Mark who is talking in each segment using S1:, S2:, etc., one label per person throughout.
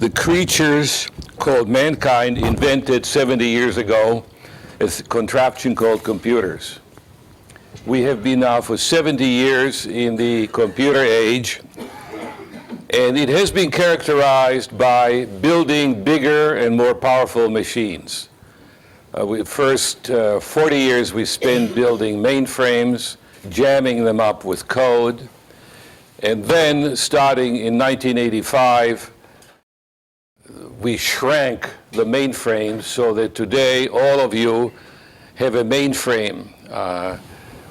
S1: the creatures called mankind invented 70 years ago a contraption called computers. We have been now for 70 years in the computer age, and it has been characterized by building bigger and more powerful machines. First 40 years we spent building mainframes, jamming them up with code, and then starting in 1985, we shrank the mainframe so that today all of you have a mainframe.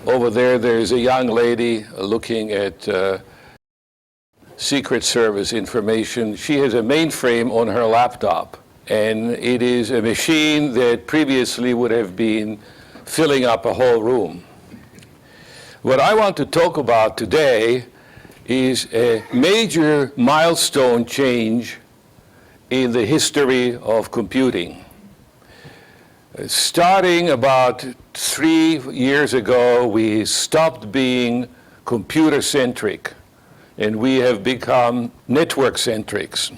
S1: Over there's a young lady looking at Secret Service information. She has a mainframe on her laptop, and it is a machine that previously would have been filling up a whole room. What I want to talk about today is a major milestone change in the history of computing. Starting about 3 years ago, we stopped being computer-centric, and we have become network-centrics.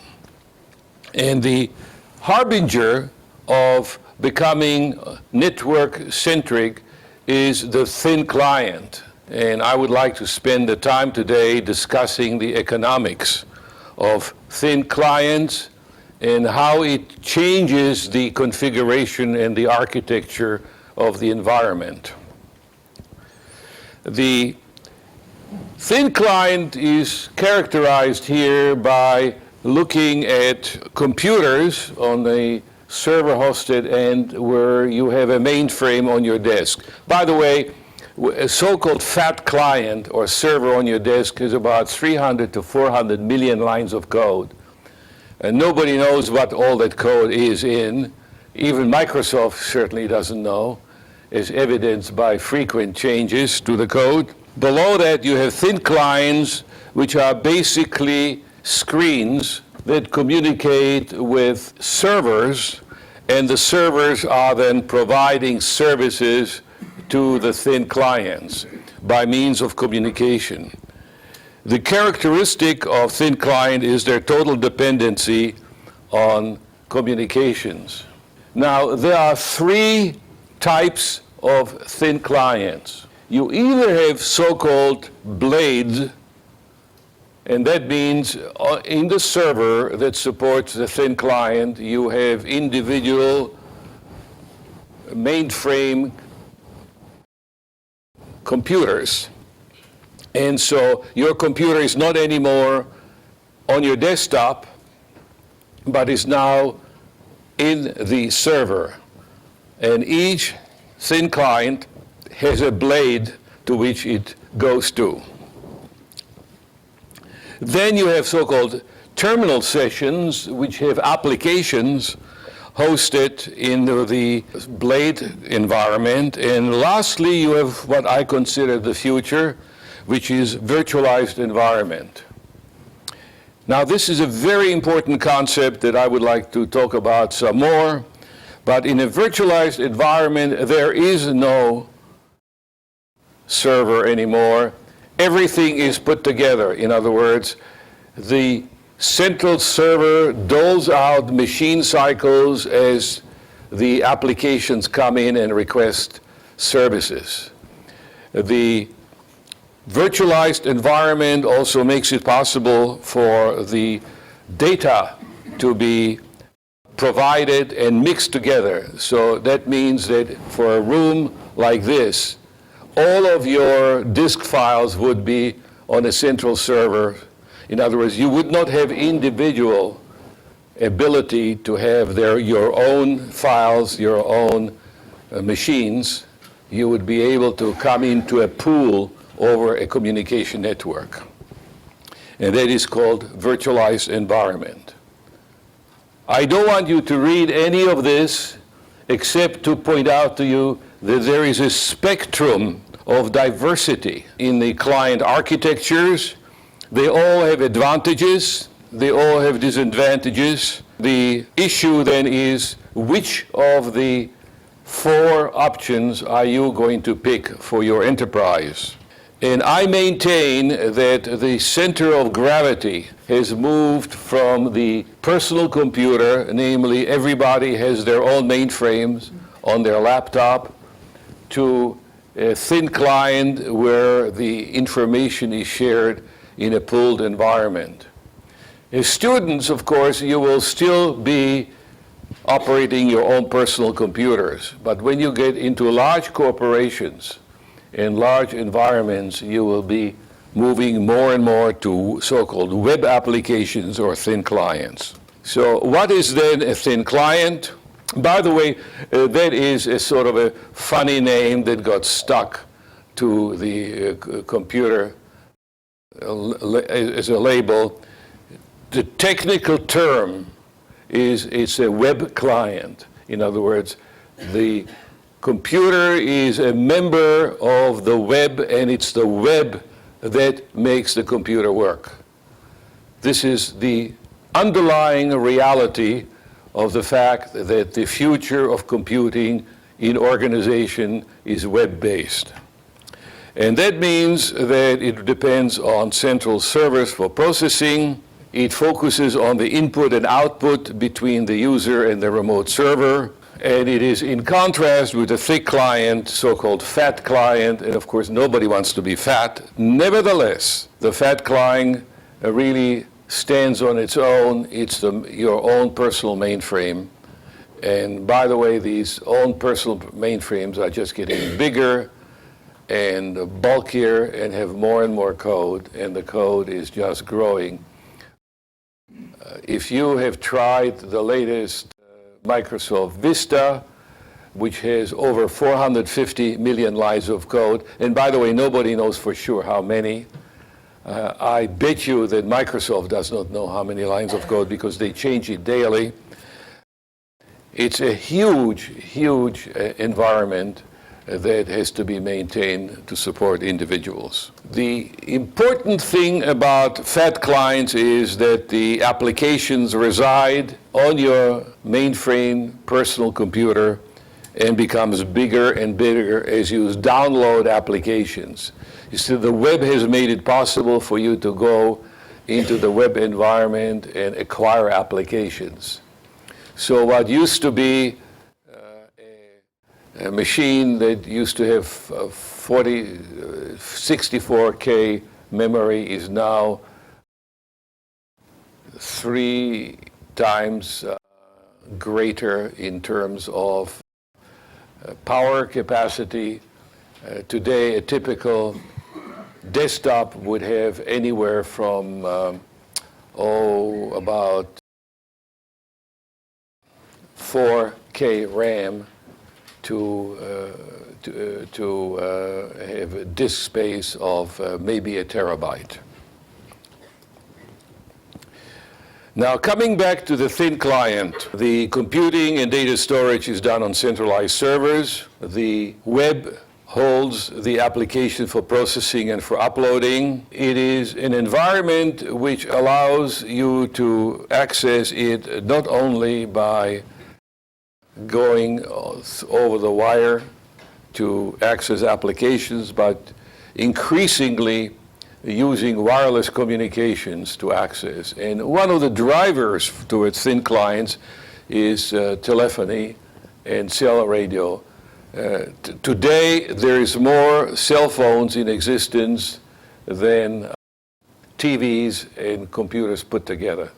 S1: And the harbinger of becoming network-centric is the thin client. And I would like to spend the time today discussing the economics of thin clients and how it changes the configuration and the architecture of the environment. The thin client is characterized here by looking at computers on the server-hosted end where you have a mainframe on your desk. By the way, a so-called fat client or server on your desk is about 300 to 400 million lines of code. And nobody knows what all that code is in. Even Microsoft certainly doesn't know, as evidenced by frequent changes to the code. Below that, you have thin clients, which are basically screens that communicate with servers, and the servers are then providing services to the thin clients by means of communication. The characteristic of thin client is their total dependency on communications. Now, there are 3 types of thin clients. You either have so-called blades, and that means in the server that supports the thin client, you have individual mainframe computers. And so your computer is not anymore on your desktop, but is now in the server. And each thin client has a blade to which it goes to. Then you have so-called terminal sessions, which have applications hosted in the blade environment. And lastly, you have what I consider the future, which is virtualized environment. Now, this is a very important concept that I would like to talk about some more. But in a virtualized environment, there is no server anymore. Everything is put together. In other words, the central server doles out machine cycles as the applications come in and request services. The virtualized environment also makes it possible for the data to be provided and mixed together. So that means that for a room like this, all of your disk files would be on a central server. In other words, you would not have individual ability to have your own files, your own machines. You would be able to come into a pool over a communication network. And that is called virtualized environment. I don't want you to read any of this except to point out to you that there is a spectrum of diversity in the client architectures. They all have advantages, they all have disadvantages. The issue then is which of the 4 options are you going to pick for your enterprise? And I maintain that the center of gravity has moved from the personal computer, namely everybody has their own mainframes on their laptop, to a thin client where the information is shared in a pooled environment. As students, of course, you will still be operating your own personal computers, but when you get into large corporations, in large environments, you will be moving more and more to so-called web applications or thin clients. So what is then a thin client? By the way, that is a sort of a funny name that got stuck to the computer as a label. The technical term is it's a web client. In other words, the computer is a member of the web, and it's the web that makes the computer work. This is the underlying reality of the fact that the future of computing in organization is web-based. And that means that it depends on central servers for processing. It focuses on the input and output between the user and the remote server. And it is in contrast with the thick client, so-called fat client, and of course nobody wants to be fat. Nevertheless, the fat client really stands on its own. It's your own personal mainframe. And by the way, these own personal mainframes are just getting bigger and bulkier and have more and more code, and the code is just growing. If you have tried the latest Microsoft Vista, which has over 450 million lines of code. And by the way, nobody knows for sure how many. I bet you that Microsoft does not know how many lines of code because they change it daily. It's a huge, huge environment that has to be maintained to support individuals. The important thing about fat clients is that the applications reside on your mainframe personal computer and becomes bigger and bigger as you download applications. You see, the web has made it possible for you to go into the web environment and acquire applications. So what used to be a machine that used to have 64K memory is now 3 times greater in terms of power capacity. Today, a typical desktop would have anywhere from about 4K RAM to have a disk space of maybe a terabyte. Now, coming back to the thin client, the computing and data storage is done on centralized servers. The web holds the application for processing and for uploading. It is an environment which allows you to access it not only by going over the wire to access applications, but increasingly using wireless communications to access. And one of the drivers towards thin clients is telephony and cell radio. Today, there is more cell phones in existence than TVs and computers put together.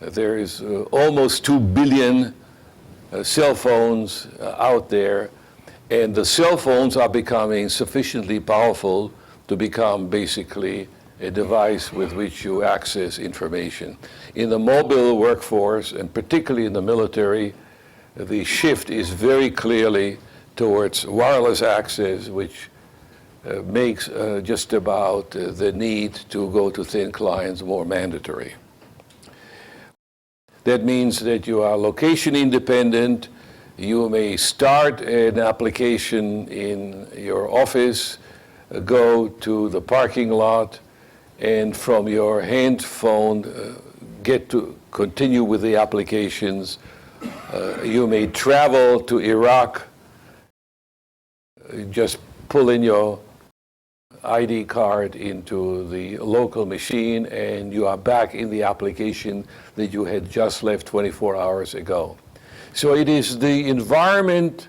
S1: There is almost 2 billion cell phones out there, and the cell phones are becoming sufficiently powerful to become basically a device with which you access information. In the mobile workforce, and particularly in the military, the shift is very clearly towards wireless access, which makes just about the need to go to thin clients more mandatory. That means that you are location independent. You may start an application in your office, go to the parking lot, and from your hand phone get to continue with the applications. You may travel to Iraq, just pull in your ID card into the local machine, and you are back in the application that you had just left 24 hours ago. So it is the environment,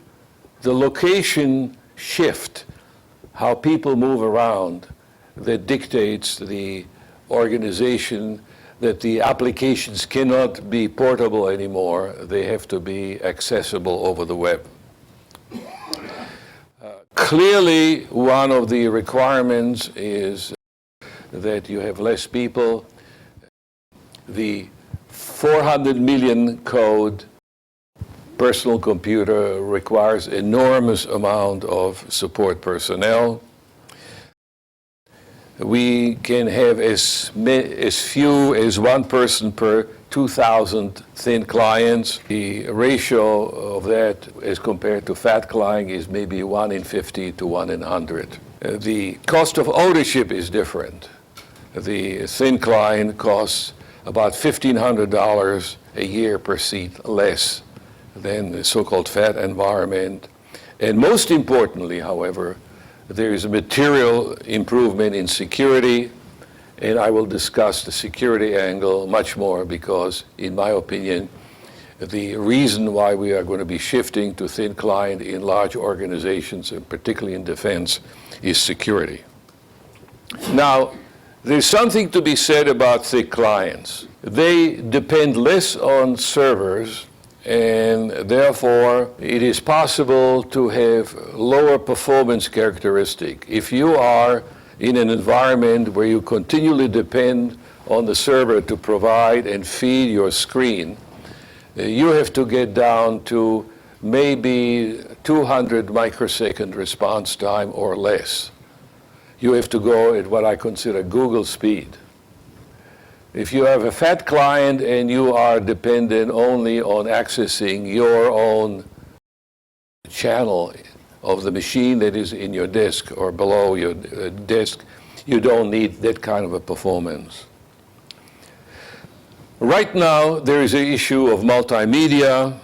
S1: the location shift, how people move around, that dictates the organization, that the applications cannot be portable anymore. They have to be accessible over the web. Clearly, one of the requirements is that you have less people. The 400 million code personal computer requires enormous amount of support personnel. We can have as few as one person per 2,000 thin clients. The ratio of that as compared to fat client is maybe 1 in 50 to 1 in 100. The cost of ownership is different. The thin client costs about $1,500 a year per seat less than the so-called fat environment. And most importantly, however, there is a material improvement in security, and I will discuss the security angle much more because, in my opinion, the reason why we are going to be shifting to thin client in large organizations, and particularly in defense, is security. Now, there's something to be said about thick clients. They depend less on servers, and therefore it is possible to have lower performance characteristic. If you are in an environment where you continually depend on the server to provide and feed your screen, you have to get down to maybe 200 microsecond response time or less. You have to go at what I consider Google speed. If you have a fat client and you are dependent only on accessing your own channel of the machine that is in your disk or below your disk, you don't need that kind of a performance. Right now, there is an issue of multimedia.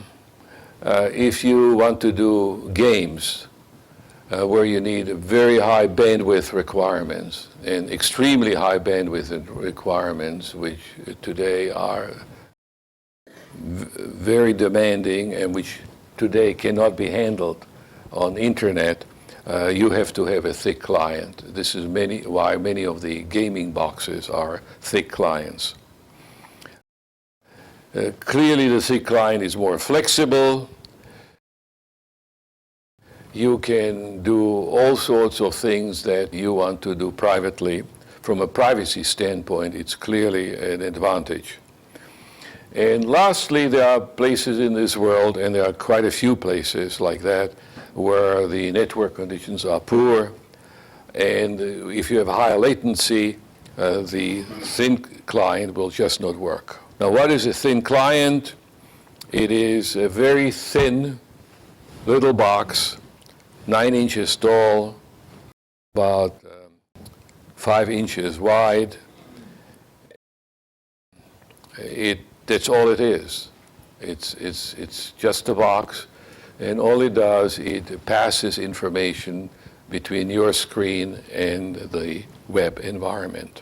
S1: If you want to do games, where you need very high bandwidth requirements and extremely high bandwidth requirements, which today are very demanding and which today cannot be handled on internet, you have to have a thick client. This is why many of the gaming boxes are thick clients. Clearly, the thick client is more flexible. You can do all sorts of things that you want to do privately. From a privacy standpoint, it's clearly an advantage. And lastly, there are places in this world, and there are quite a few places like that, where the network conditions are poor. And if you have high latency, the thin client will just not work. Now, what is a thin client? It is a very thin little box, 9 inches tall, about 5 inches wide. That's all it is. It's just a box, and all it does, it passes information between your screen and the web environment.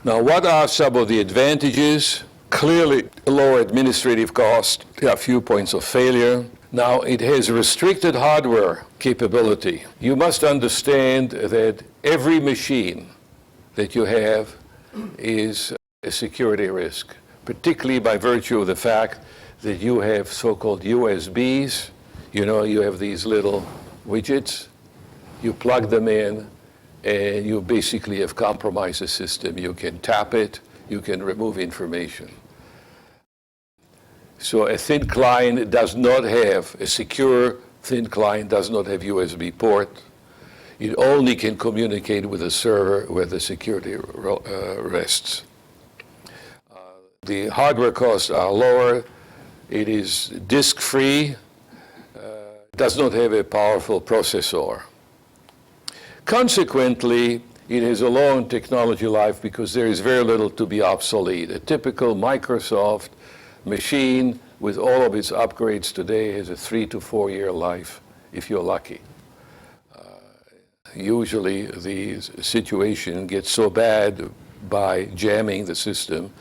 S1: Now, what are some of the advantages? Clearly, lower administrative cost. There are a few points of failure. Now, it has restricted hardware capability. You must understand that every machine that you have is a security risk, particularly by virtue of the fact that you have so-called USBs. You know, you have these little widgets. You plug them in, and you basically have compromised the system. You can tap it. You can remove information. So a thin client does not have, a secure thin client does not have USB port. It only can communicate with the server where the security rests. The hardware costs are lower. It is disk-free. Does not have a powerful processor. Consequently, it has a long technology life because there is very little to be obsolete. A typical Microsoft machine with all of its upgrades today has a 3 to 4 year life, if you're lucky. usually the situation gets so bad by jamming the system,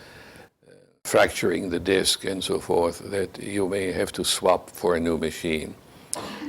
S1: fracturing the disk and so forth, that you may have to swap for a new machine.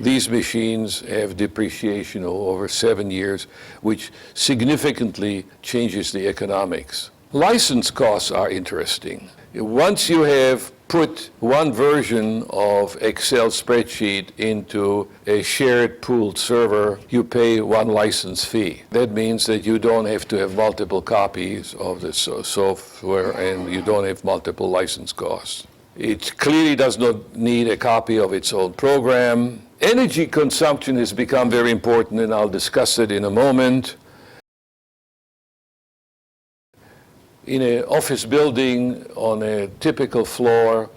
S1: These machines have depreciation of over 7 years, which significantly changes the economics. License costs are interesting. Once you have put one version of Excel spreadsheet into a shared pooled server, you pay one license fee. That means that you don't have to have multiple copies of the software, and you don't have multiple license costs. It clearly does not need a copy of its own program. Energy consumption has become very important, and I'll discuss it in a moment. In an office building on a typical floor,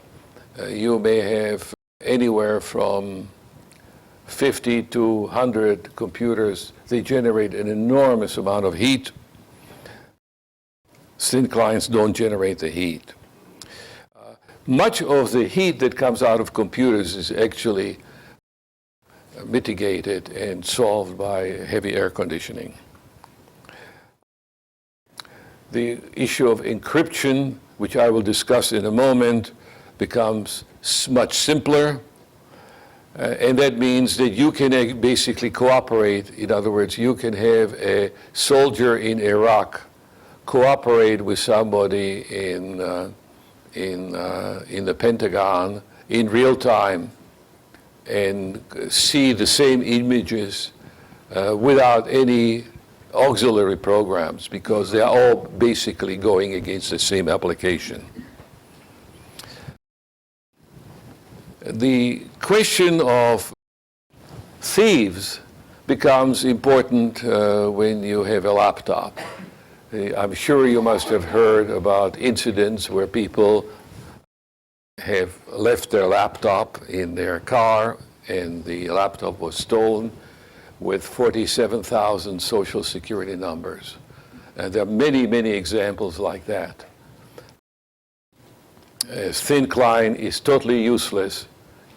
S1: you may have anywhere from 50 to 100 computers. They generate an enormous amount of heat. Thin clients don't generate the heat. Much of the heat that comes out of computers is actually mitigated and solved by heavy air conditioning. The issue of encryption, which I will discuss in a moment, becomes much simpler. And that means that you can basically cooperate. In other words, you can have a soldier in Iraq cooperate with somebody in the Pentagon in real time and see the same images without any auxiliary programs, because they are all basically going against the same application. The question of thieves becomes important when you have a laptop. I'm sure you must have heard about incidents where people have left their laptop in their car and the laptop was stolen with 47,000 social security numbers. And there are many, many examples like that. A thin client is totally useless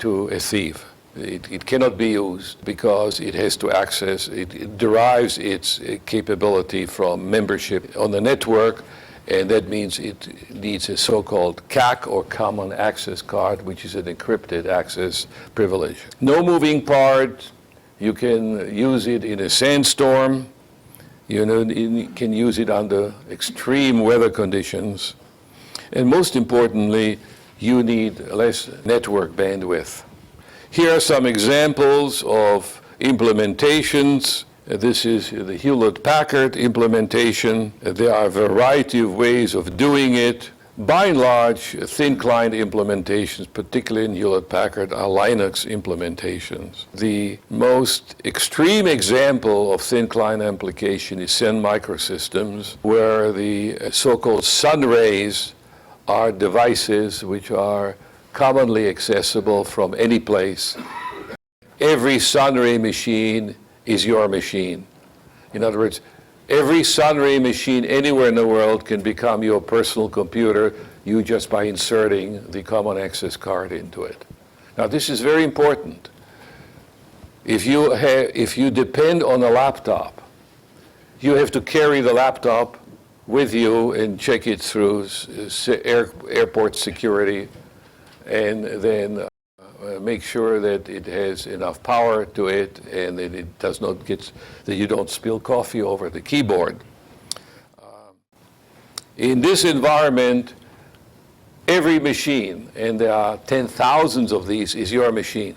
S1: to a thief. It cannot be used because it has to access, it derives its capability from membership on the network, and that means it needs a so-called CAC, or Common Access Card, which is an encrypted access privilege. No moving part. You can use it in a sandstorm. You can use it under extreme weather conditions. And most importantly, you need less network bandwidth. Here are some examples of implementations. This is the Hewlett-Packard implementation. There are a variety of ways of doing it. By and large, thin client implementations, particularly in Hewlett-Packard, are Linux implementations. The most extreme example of thin client application is Sun Microsystems, where the so-called sun rays are devices which are commonly accessible from any place. Every Sunray machine is your machine. In other words, every Sunray machine anywhere in the world can become your personal computer, you just by inserting the Common Access Card into it. Now, this is very important. If you depend on a laptop, you have to carry the laptop with you and check it through airport security, and then make sure that it has enough power to it and that it does not that you don't spill coffee over the keyboard. In this environment, every machine, and there are 10,000s of these, is your machine.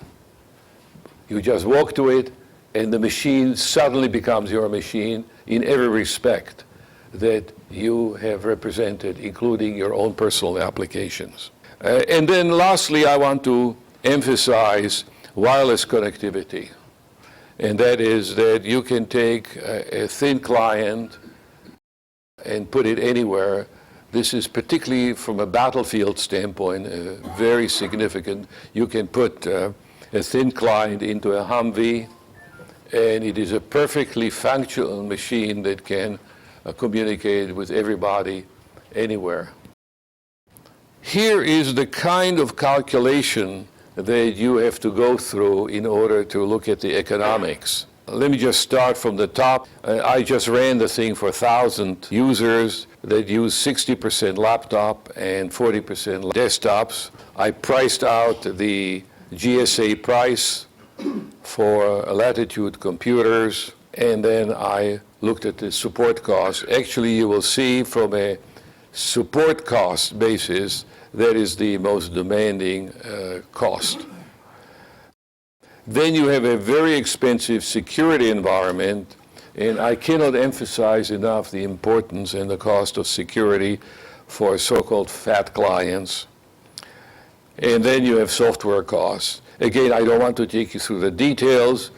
S1: You just walk to it and the machine suddenly becomes your machine in every respect that you have represented, including your own personal applications. And then lastly, I want to emphasize wireless connectivity. And that is that you can take a thin client and put it anywhere. This is particularly from a battlefield standpoint very significant. You can put a thin client into a Humvee, and it is a perfectly functional machine that can communicate with everybody anywhere. Here is the kind of calculation that you have to go through in order to look at the economics. Let me just start from the top. I just ran the thing for 1,000 users that use 60% laptop and 40% desktops. I priced out the GSA price for Latitude computers, and then I looked at the support costs. Actually, you will see from a support cost basis, that is the most demanding cost. Then you have a very expensive security environment, and I cannot emphasize enough the importance and the cost of security for so-called fat clients. And then you have software costs. Again, I don't want to take you through the details.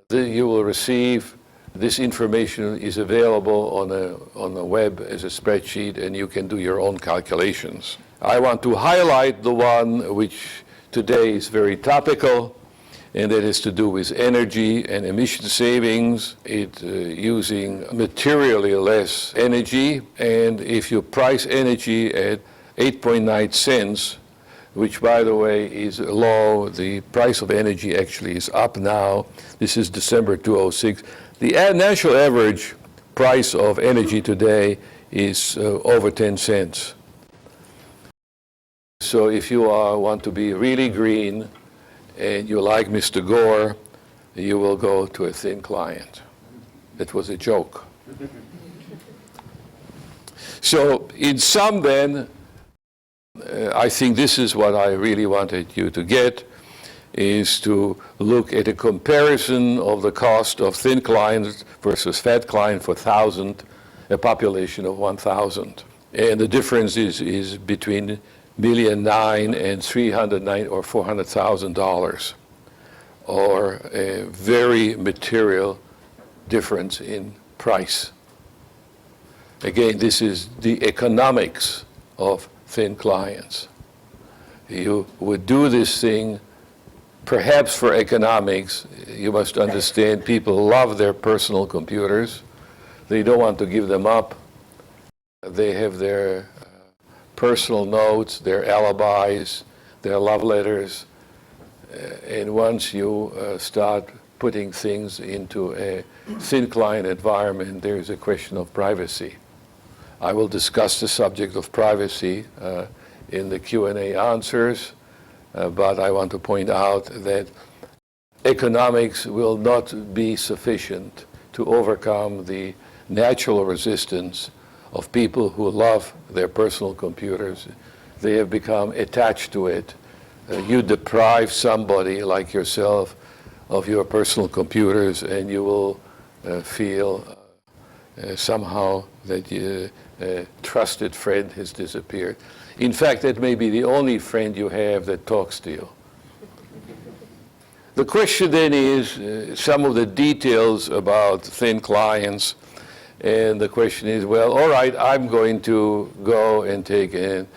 S1: You will receive this information is available on the web as a spreadsheet, and you can do your own calculations. I want to highlight the one which today is very topical, and that is to do with energy and emission savings. It using materially less energy, and if you price energy at 8.9 cents, which by the way is low, the price of energy actually is up now. This is December 2006. The national average price of energy today is over 10 cents. So if you want to be really green, and you like Mr. Gore, you will go to a thin client. It was a joke. So in sum then, I think this is what I really wanted you to get, is to look at a comparison of the cost of thin client versus fat client for 1,000, a population of 1,000. And the difference is between $1.9 million and $309,000 or $400,000, or a very material difference in price. Again, this is the economics of thin clients. You would do this thing perhaps for economics. You must understand people love their personal computers. They don't want to give them up. They have their personal notes, their alibis, their love letters, and once you start putting things into a thin client environment, there is a question of privacy. I will discuss the subject of privacy in the Q&A answers, but I want to point out that economics will not be sufficient to overcome the natural resistance of people who love their personal computers. They have become attached to it. You deprive somebody like yourself of your personal computers, and you will feel somehow that a trusted friend has disappeared. In fact, that may be the only friend you have that talks to you. The question then is some of the details about thin clients. And the question is, well, all right, I'm going to go and take an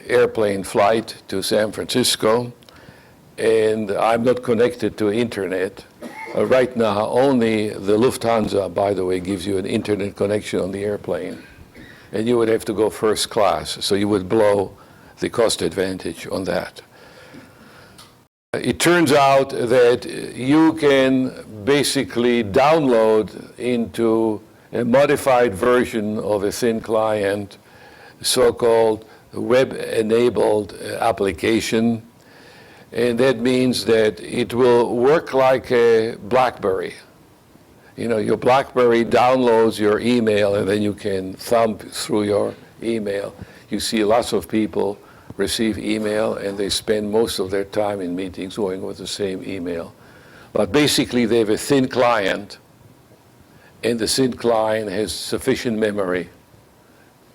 S1: airplane flight to San Francisco, and I'm not connected to internet. Right now, only the Lufthansa, by the way, gives you an internet connection on the airplane. And you would have to go first class, so you would blow the cost advantage on that. It turns out that you can basically download into a modified version of a thin client, so-called web-enabled application. And that means that it will work like a BlackBerry. You know, your BlackBerry downloads your email, and then you can thumb through your email. You see lots of people receive email, and they spend most of their time in meetings going with the same email. But basically, they have a thin client, and the thin client has sufficient memory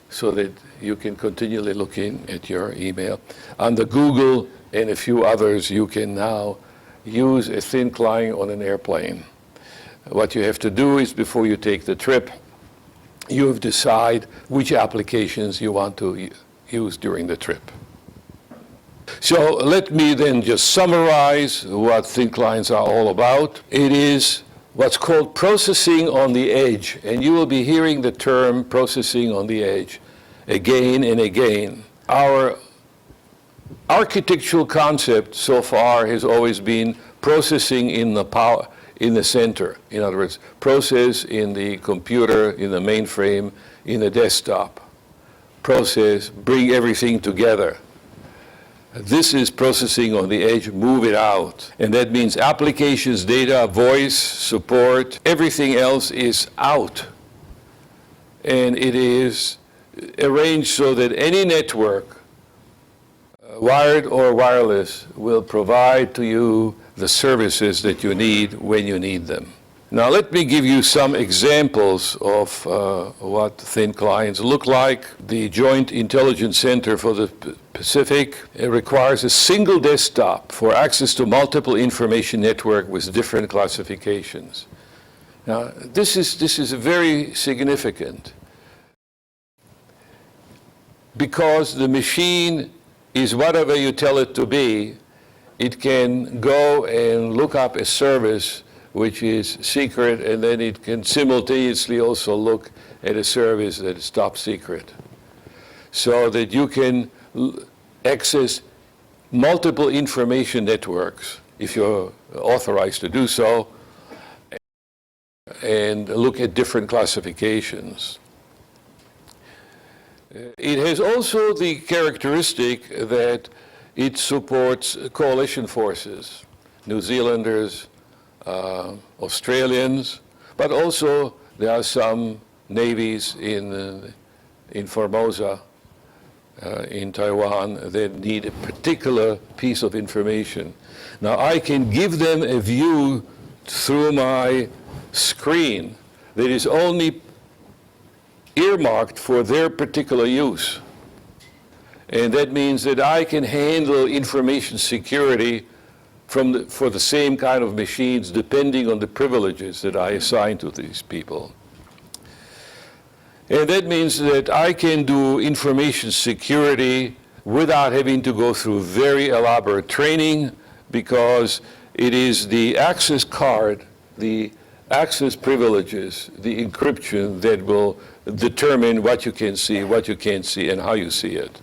S1: so that you can continually look in at your email. On the Google and a few others, you can now use a thin client on an airplane. What you have to do is, before you take the trip, you have to decide which applications you want to use during the trip. So let me then just summarize what thin clients are all about. It is what's called processing on the edge, and you will be hearing the term processing on the edge again and again. Our architectural concept so far has always been processing in the power, in the center. In other words, process in the computer, in the mainframe, in the desktop. Process, bring everything together. This is processing on the edge, move it out. And that means applications, data, voice, support, everything else is out. And it is arranged so that any network, wired or wireless, will provide to you the services that you need when you need them. Now let me give you some examples of what thin clients look like. The Joint Intelligence Center for the Pacific, it requires a single desktop for access to multiple information network with different classifications. Now this is very significant because the machine is whatever you tell it to be. It can go and look up a service which is secret, and then it can simultaneously also look at a service that is top secret, so that you can access multiple information networks if you're authorized to do so, and look at different classifications. It has also the characteristic that it supports coalition forces, New Zealanders, Australians, but also there are some navies in Formosa, in Taiwan, that need a particular piece of information. Now I can give them a view through my screen that is only earmarked for their particular use. And that means that I can handle information security for the same kind of machines, depending on the privileges that I assign to these people. And that means that I can do information security without having to go through very elaborate training, because it is the access card, the access privileges, the encryption that will determine what you can see, what you can't see, and how you see it.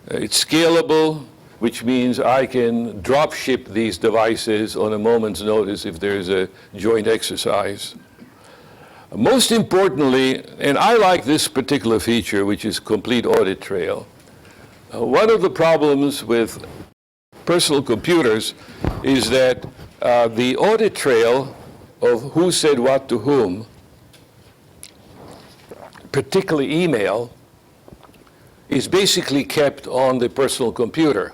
S1: It's scalable, which means I can drop ship these devices on a moment's notice if there's a joint exercise. Most importantly, and I like this particular feature, which is complete audit trail. One of the problems with personal computers is that the audit trail of who said what to whom, particularly email, is basically kept on the personal computer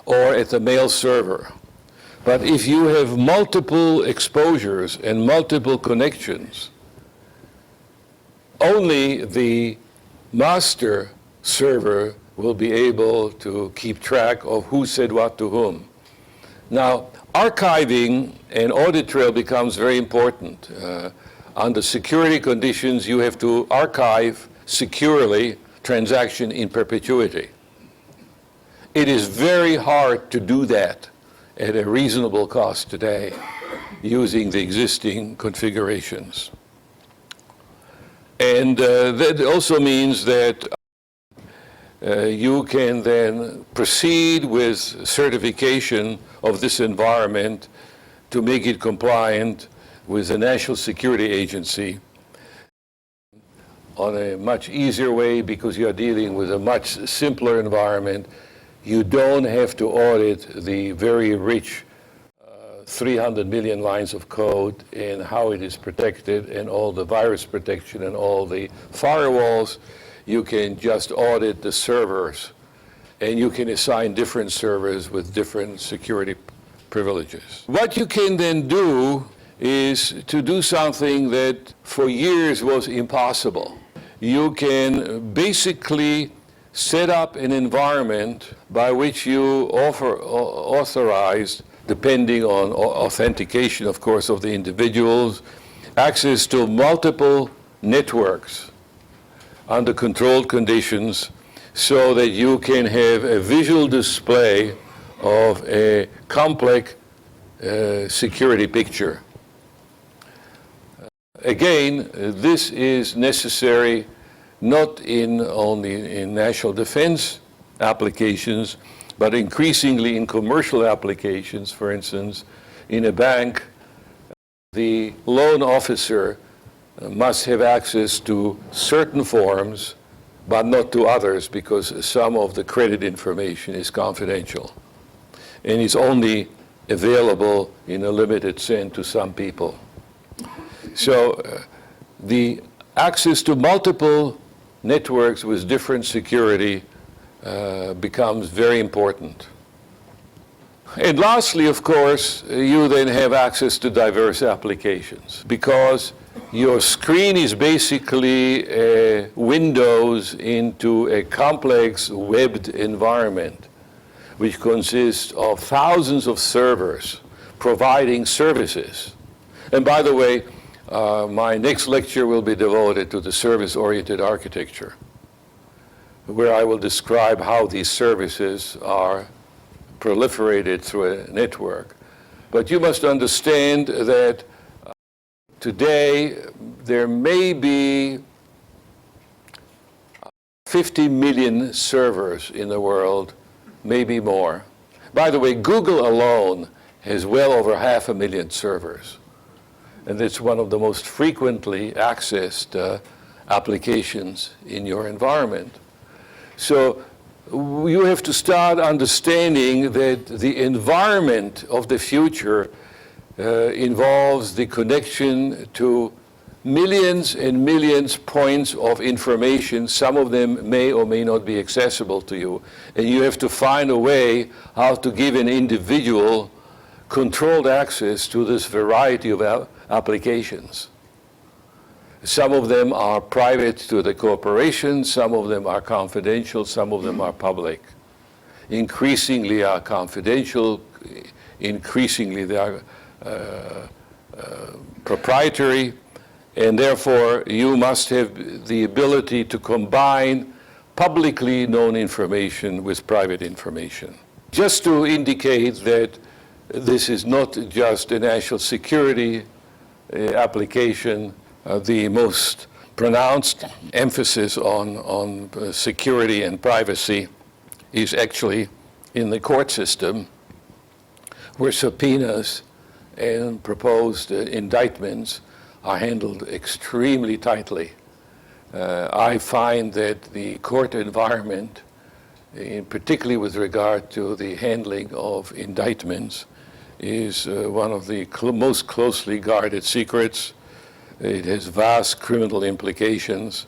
S1: or at the mail server. But if you have multiple exposures and multiple connections, only the master server will be able to keep track of who said what to whom. Now, archiving and audit trail becomes very important. Under security conditions, you have to archive securely transaction in perpetuity. It is very hard to do that at a reasonable cost today using the existing configurations. And that also means that you can then proceed with certification of this environment to make it compliant with the National Security Agency on a much easier way, because you are dealing with a much simpler environment. You don't have to audit the very rich 300 million lines of code and how it is protected and all the virus protection and all the firewalls. You can just audit the servers, and you can assign different servers with different security privileges. What you can then do is to do something that for years was impossible. You can basically set up an environment by which you authorize, depending on authentication, of course, of the individuals, access to multiple networks under controlled conditions, so that you can have a visual display of a complex security picture. Again, this is necessary not only in national defense applications, but increasingly in commercial applications. For instance, in a bank, the loan officer must have access to certain forms, but not to others, because some of the credit information is confidential and is only available in a limited sense to some people. So the access to multiple networks with different security becomes very important. And lastly, of course, you then have access to diverse applications, because your screen is basically windows into a complex webbed environment, which consists of thousands of servers providing services. And by the way, my next lecture will be devoted to the service-oriented architecture, where I will describe how these services are proliferated through a network. But you must understand that today there may be 50 million servers in the world, maybe more. By the way, Google alone has well over 500,000 servers. And it's one of the most frequently accessed applications in your environment. So you have to start understanding that the environment of the future involves the connection to millions and millions points of information. Some of them may or may not be accessible to you. And you have to find a way how to give an individual controlled access to this variety of applications. Some of them are private to the corporation, some of them are confidential, some of them are public. Increasingly are confidential, increasingly they are proprietary, and therefore you must have the ability to combine publicly known information with private information. Just to indicate that this is not just a national security application, the most pronounced emphasis on security and privacy is actually in the court system, where subpoenas and proposed indictments are handled extremely tightly. I find that the court environment, particularly with regard to the handling of indictments, is one of the most closely guarded secrets. It has vast criminal implications.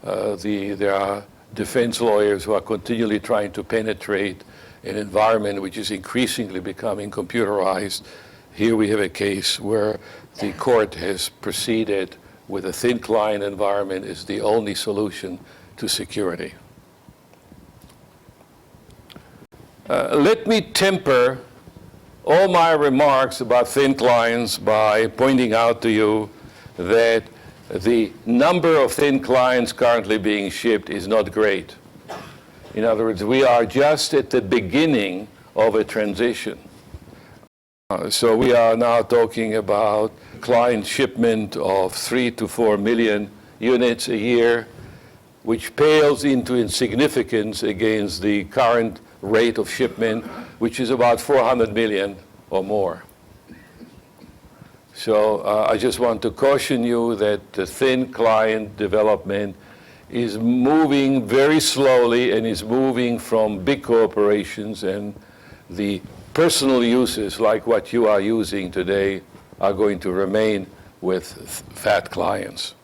S1: There are defense lawyers who are continually trying to penetrate an environment which is increasingly becoming computerized. Here we have a case where the court has proceeded with a thin client environment as the only solution to security. Let me temper all my remarks about thin clients by pointing out to you that the number of thin clients currently being shipped is not great. In other words, we are just at the beginning of a transition. So we are now talking about client shipment of 3 to 4 million units a year, which pales into insignificance against the current rate of shipment, which is about 400 million or more. So I just want to caution you that the thin client development is moving very slowly and is moving from big corporations, and the personal uses like what you are using today are going to remain with fat clients.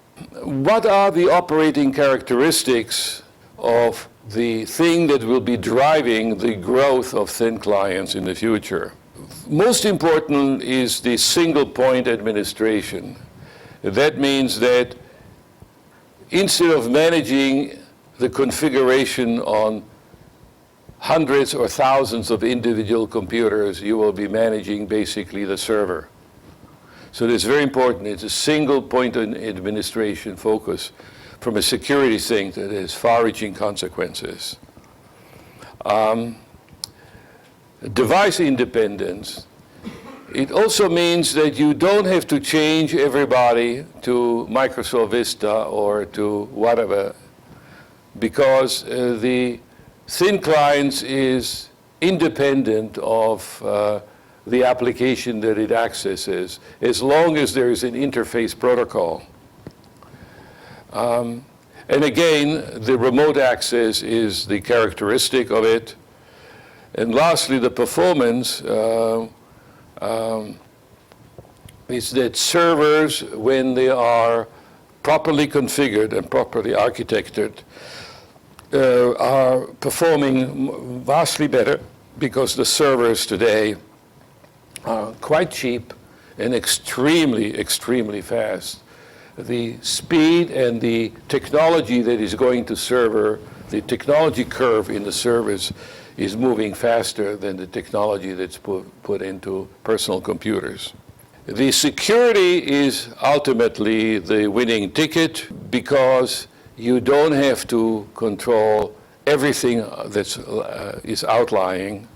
S1: What are the operating characteristics of the thing that will be driving the growth of thin clients in the future? Most important is the single point administration. That means that instead of managing the configuration on hundreds or thousands of individual computers, you will be managing basically the server. So it's very important. It's a single point of administration focus from a security thing that has far-reaching consequences. Device independence. It also means that you don't have to change everybody to Microsoft Vista or to whatever, because the thin clients is independent of the application that it accesses, as long as there is an interface protocol. And again, the remote access is the characteristic of it. And lastly, the performance is that servers, when they are properly configured and properly architected, are performing vastly better because the servers today are quite cheap and extremely, extremely fast. The speed and the technology that is going to server, the technology curve in the servers is moving faster than the technology that's put into personal computers. The security is ultimately the winning ticket because you don't have to control everything that is outlying.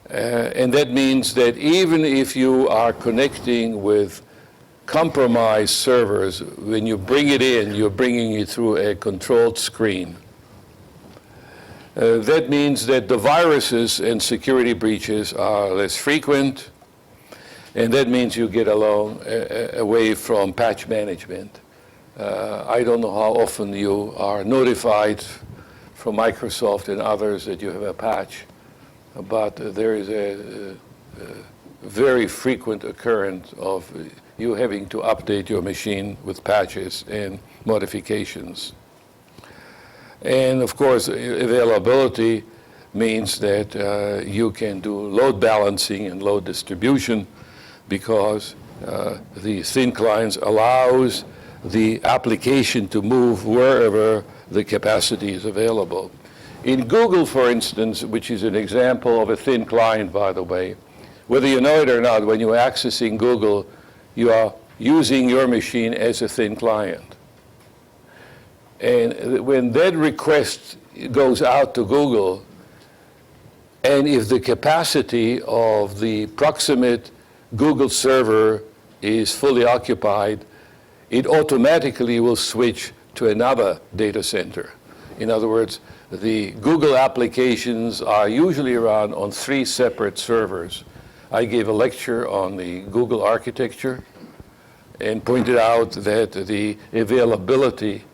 S1: And that means that even if you are connecting with compromised servers, when you bring it in, you're bringing it through a controlled screen. That means that the viruses and security breaches are less frequent, and that means you get away from patch management. I don't know how often you are notified from Microsoft and others that you have a patch, but there is a very frequent occurrence of you having to update your machine with patches and modifications. And of course, availability means that you can do load balancing and load distribution because the thin clients allows the application to move wherever the capacity is available. In Google, for instance, which is an example of a thin client, by the way, whether you know it or not, when you're accessing Google, you are using your machine as a thin client. And when that request goes out to Google, and if the capacity of the proximate Google server is fully occupied, it automatically will switch to another data center. In other words, the Google applications are usually run on 3 separate servers. I gave a lecture on the Google architecture and pointed out that the availability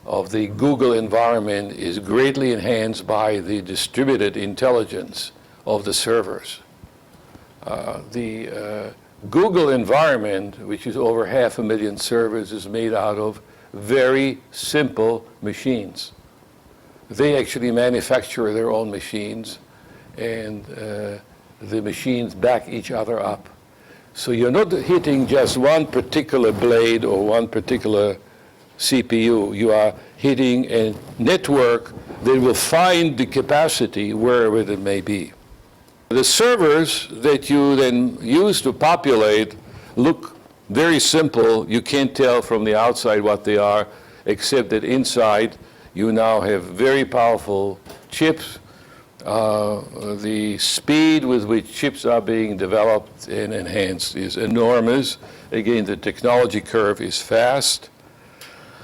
S1: of the Google environment is greatly enhanced by the distributed intelligence of the servers. The Google environment, which is over 500,000 servers, is made out of very simple machines. They actually manufacture their own machines, and the machines back each other up. So you're not hitting just one particular blade or one particular CPU. You are hitting a network that will find the capacity wherever it may be. The servers that you then use to populate look very simple. You can't tell from the outside what they are, except that inside you now have very powerful chips. The speed with which chips are being developed and enhanced is enormous. Again, the technology curve is fast.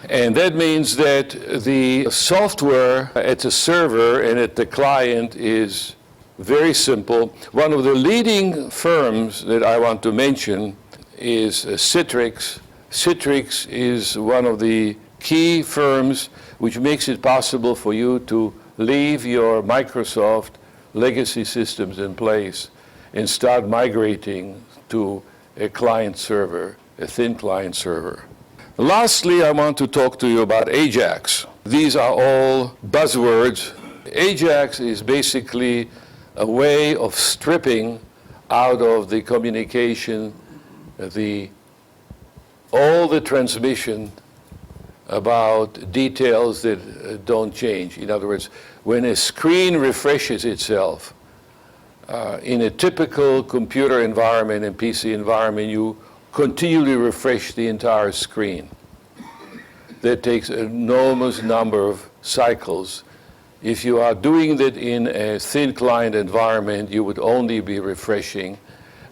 S1: And that means that the software at the server and at the client is very simple. One of the leading firms that I want to mention is Citrix. Citrix is one of the key firms which makes it possible for you to leave your Microsoft legacy systems in place and start migrating to a client server, a thin client server. Lastly, I want to talk to you about AJAX. These are all buzzwords. AJAX is basically a way of stripping out of the communication all the transmission about details that don't change. In other words, when a screen refreshes itself, in a typical computer environment and PC environment, you continually refresh the entire screen. That takes an enormous number of cycles. If you are doing that in a thin client environment, you would only be refreshing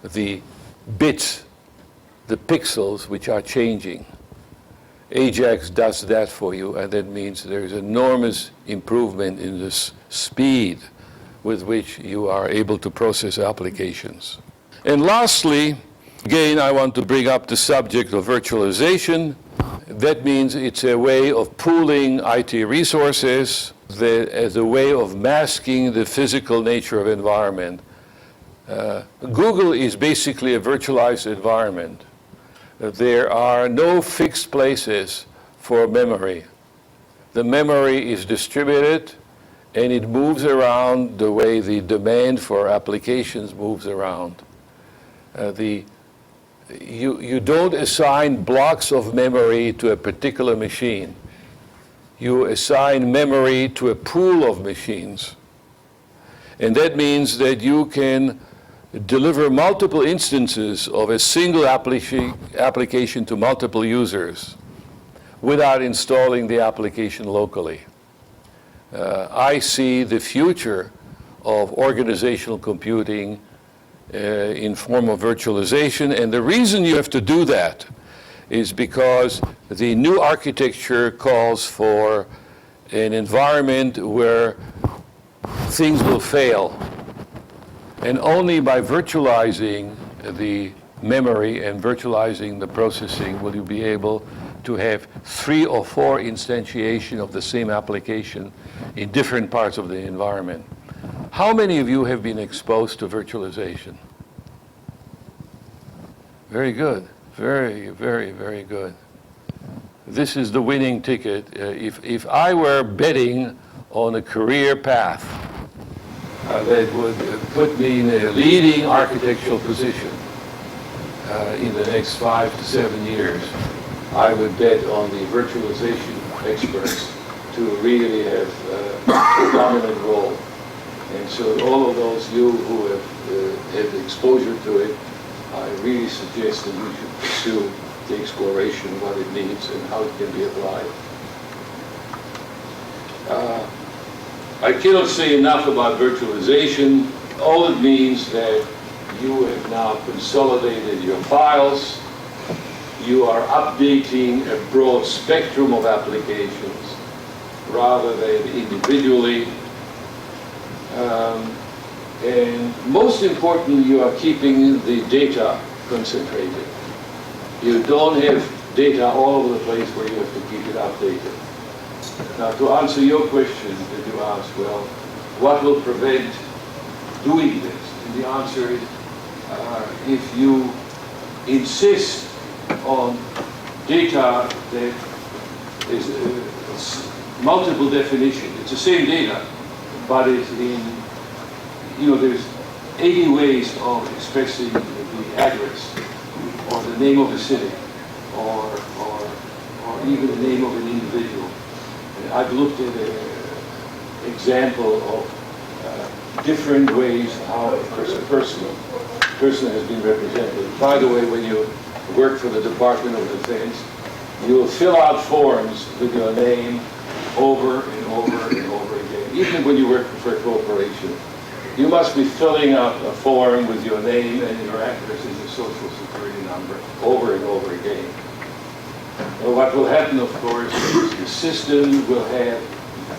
S1: the bits, the pixels which are changing. AJAX does that for you, and that means there is enormous improvement in the speed with which you are able to process applications. And lastly, again, I want to bring up the subject of virtualization. That means it's a way of pooling IT resources as a way of masking the physical nature of environment. Google is basically a virtualized environment. There are no fixed places for memory. The memory is distributed and it moves around the way the demand for applications moves around. You don't assign blocks of memory to a particular machine. You assign memory to a pool of machines. And that means that you can deliver multiple instances of a single application to multiple users without installing the application locally. I see the future of organizational computing in form of virtualization, and the reason you have to do that is because the new architecture calls for an environment where things will fail, and only by virtualizing the memory and virtualizing the processing will you be able to have 3 or 4 instantiation of the same application in different parts of the environment. How many of you have been exposed to virtualization? Very good. Very, very, very good. This is the winning ticket. If I were betting on a career path that would put me in a leading architectural position in the next 5 to 7 years, I would bet on the virtualization experts to really have a dominant role. And so all of those you who have had exposure to it, I really suggest that you should pursue the exploration of what it needs and how it can be applied. I cannot say enough about virtualization. All it means that you have now consolidated your files. You are updating a broad spectrum of applications rather than individually. And most importantly, you are keeping the data concentrated. You don't have data all over the place where you have to keep it updated. Now, to answer your question that you asked, well, what will prevent doing this? And the answer is, if you insist on data that is multiple definition, it's the same data, but it's in, there's 80 ways of expressing the address, or the name of a city, or even the name of an individual. And I've looked at an example of different ways how a person has been represented. By the way, when you work for the Department of Defense, you will fill out forms with your name over and over and over again. Even when you work for a corporation, you must be filling out a form with your name and your address and your social security number over and over again. Well, what will happen, of course, is the system will have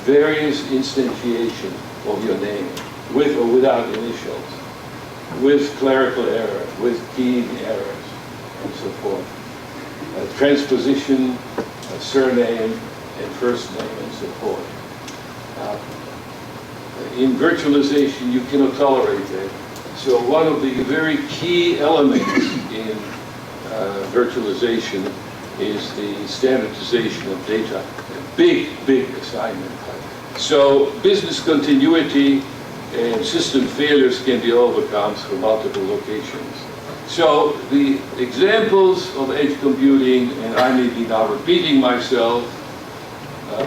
S1: various instantiation of your name, with or without initials, with clerical errors, with keying errors, and so forth. Transposition, surname, and first name, and so forth. In virtualization, you cannot tolerate that. So one of the very key elements in virtualization is the standardization of data. A big, big assignment. So business continuity and system failures can be overcome through multiple locations. So the examples of edge computing, and I may be now repeating myself,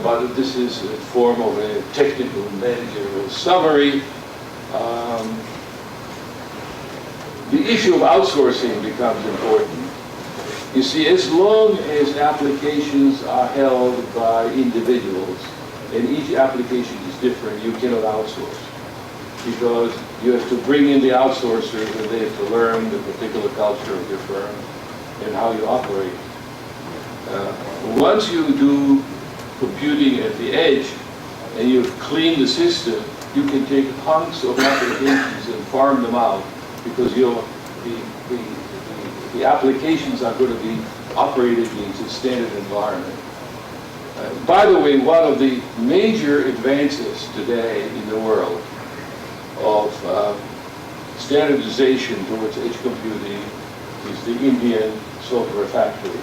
S1: but this is a form of a technical managerial summary. The issue of outsourcing becomes important. You see, as long as applications are held by individuals, and each application is different, you cannot outsource. Because you have to bring in the outsourcers and they have to learn the particular culture of your firm and how you operate. Once you do computing at the edge and you've cleaned the system, you can take hunks of applications and farm them out because the applications are going to be operated in a standard environment. By the way, one of the major advances today in the world of standardization towards edge computing is the Indian software factories.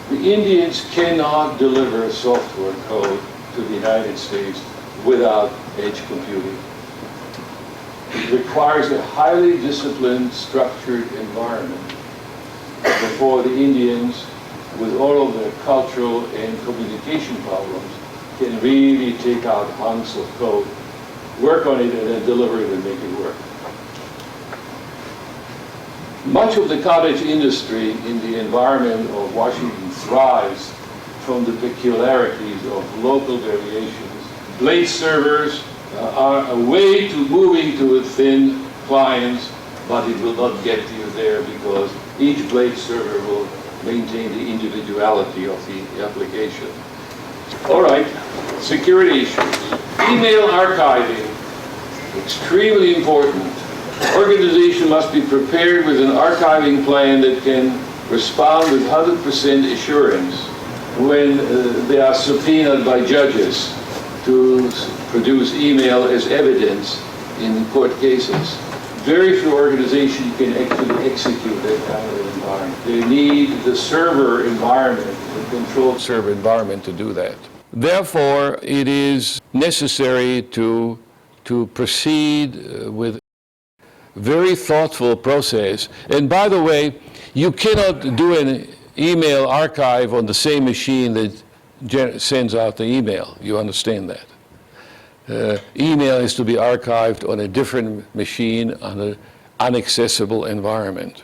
S1: The Indians cannot deliver software code to the United States without edge computing. It requires a highly disciplined, structured environment before the Indians, with all of their cultural and communication problems, can really take out hunks of code, work on it, and then deliver it and make it work. Much of the cottage industry in the environment of Washington thrives from the peculiarities of local variations. Blade servers are a way to moving to a thin clients, but it will not get you there because each blade server will maintain the individuality of the application. All right, security issues. Email archiving, extremely important. Organization must be prepared with an archiving plan that can respond with 100% assurance when they are subpoenaed by judges to produce email as evidence in court cases. Very few organizations can actually execute that kind of environment. They need the server environment, the controlled server environment to do that. Therefore, it is necessary to proceed with very thoughtful process. And by the way, you cannot do an email archive on the same machine that sends out the email. You understand that. Email is to be archived on a different machine on an inaccessible environment.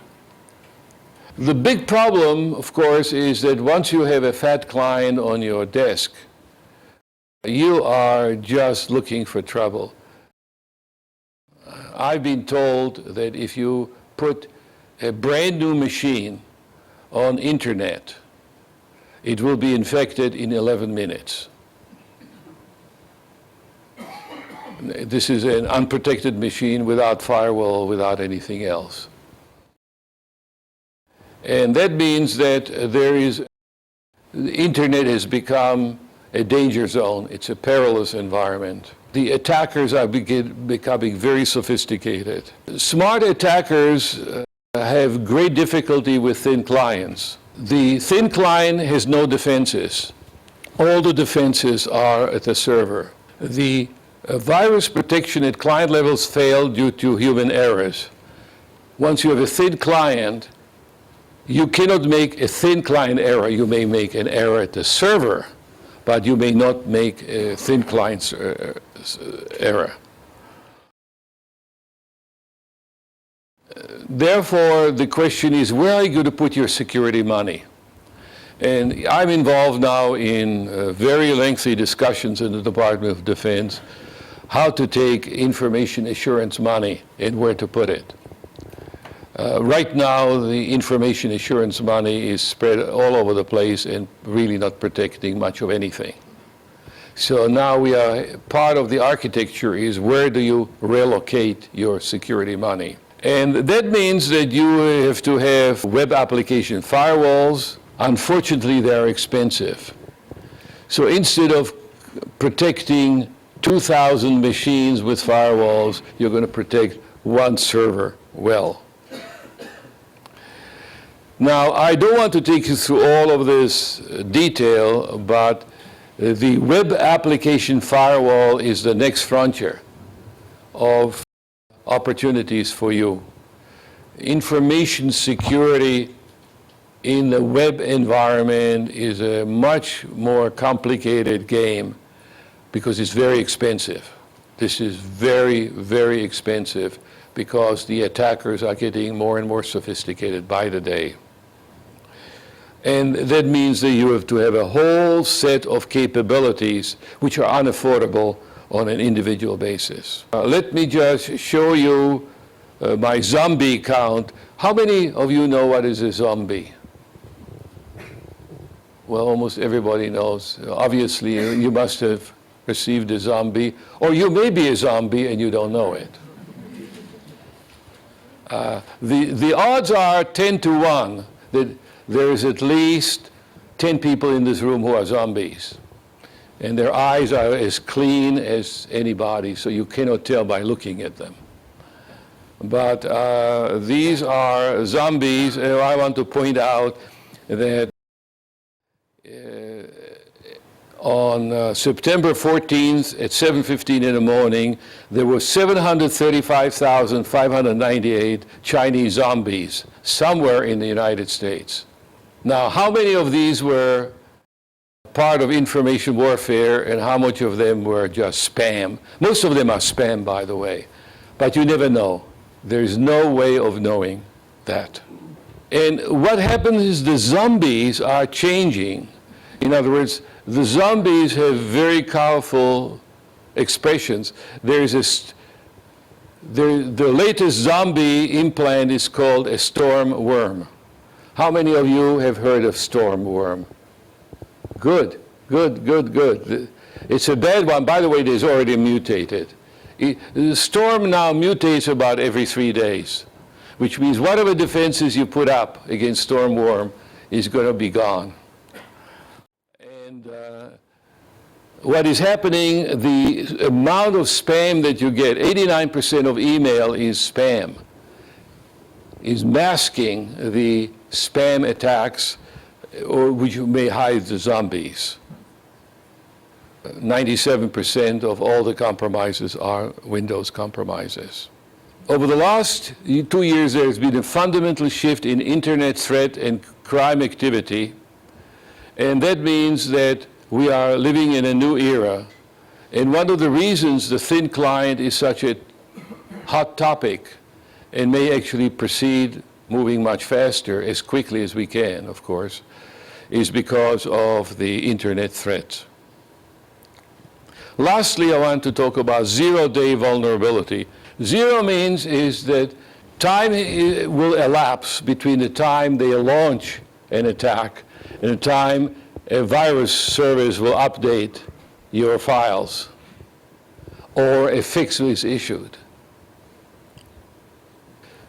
S1: The big problem, of course, is that once you have a fat client on your desk, you are just looking for trouble. I've been told that if you put a brand new machine on internet, it will be infected in 11 minutes. This is an unprotected machine without firewall, without anything else. And that means that the internet has become a danger zone. It's a perilous environment. The attackers are becoming very sophisticated. Smart attackers have great difficulty with thin clients. The thin client has no defenses. All the defenses are at the server. The virus protection at client levels fail due to human errors. Once you have a thin client, you cannot make a thin client error. You may make an error at the server, but you may not make a thin client's error. Therefore, the question is, where are you going to put your security money? And I'm involved now in very lengthy discussions in the Department of Defense how to take information assurance money and where to put it. Right now, the information assurance money is spread all over the place and really not protecting much of anything. So now part of the architecture is where do you relocate your security money? And that means that you have to have web application firewalls. Unfortunately, they're expensive. So instead of protecting 2,000 machines with firewalls, you're going to protect one server well. Now, I don't want to take you through all of this detail, but the web application firewall is the next frontier of opportunities for you. Information security in the web environment is a much more complicated game because it's very expensive. This is very, very expensive because the attackers are getting more and more sophisticated by the day. And that means that you have to have a whole set of capabilities which are unaffordable on an individual basis. Let me just show you my zombie count. How many of you know what is a zombie? Well, almost everybody knows. Obviously, you must have perceived a zombie, or you may be a zombie and you don't know it. The odds are 10 to 1 that there is at least 10 people in this room who are zombies. And their eyes are as clean as anybody, so you cannot tell by looking at them. But these are zombies, and I want to point out that on September 14th at 7:15 in the morning, there were 735,598 Chinese zombies somewhere in the United States. Now, how many of these were part of information warfare and how much of them were just spam? Most of them are spam, by the way, but you never know. There's no way of knowing that. And what happens is the zombies are changing. In other words, the zombies have very powerful expressions. The latest zombie implant is called a storm worm. How many of you have heard of storm worm? Good, good, good, good. It's a bad one. By the way, it is already mutated. The storm now mutates about every 3 days, which means whatever defenses you put up against storm worm is going to be gone. And what is happening, the amount of spam that you get, 89% of email is spam, is masking the spam attacks, or which may hide the zombies. 97% of all the compromises are Windows compromises. Over the last 2 years, there has been a fundamental shift in internet threat and crime activity, and that means that we are living in a new era. And one of the reasons the thin client is such a hot topic and may actually proceed moving much faster, as quickly as we can, of course, is because of the internet threats. Lastly, I want to talk about zero-day vulnerability. Zero means is that time will elapse between the time they launch an attack and the time a virus service will update your files or a fix is issued.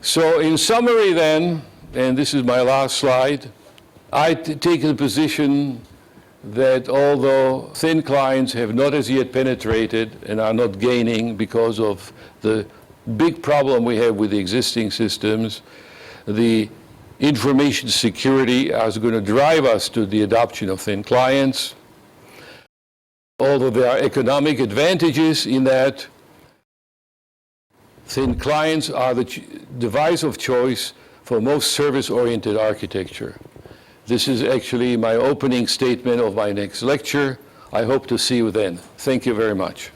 S1: So in summary then, and this is my last slide, I take the position that although thin clients have not as yet penetrated and are not gaining because of the big problem we have with the existing systems, the information security is going to drive us to the adoption of thin clients. Although there are economic advantages in that, thin clients are the device of choice for most service-oriented architecture. This is actually my opening statement of my next lecture. I hope to see you then. Thank you very much.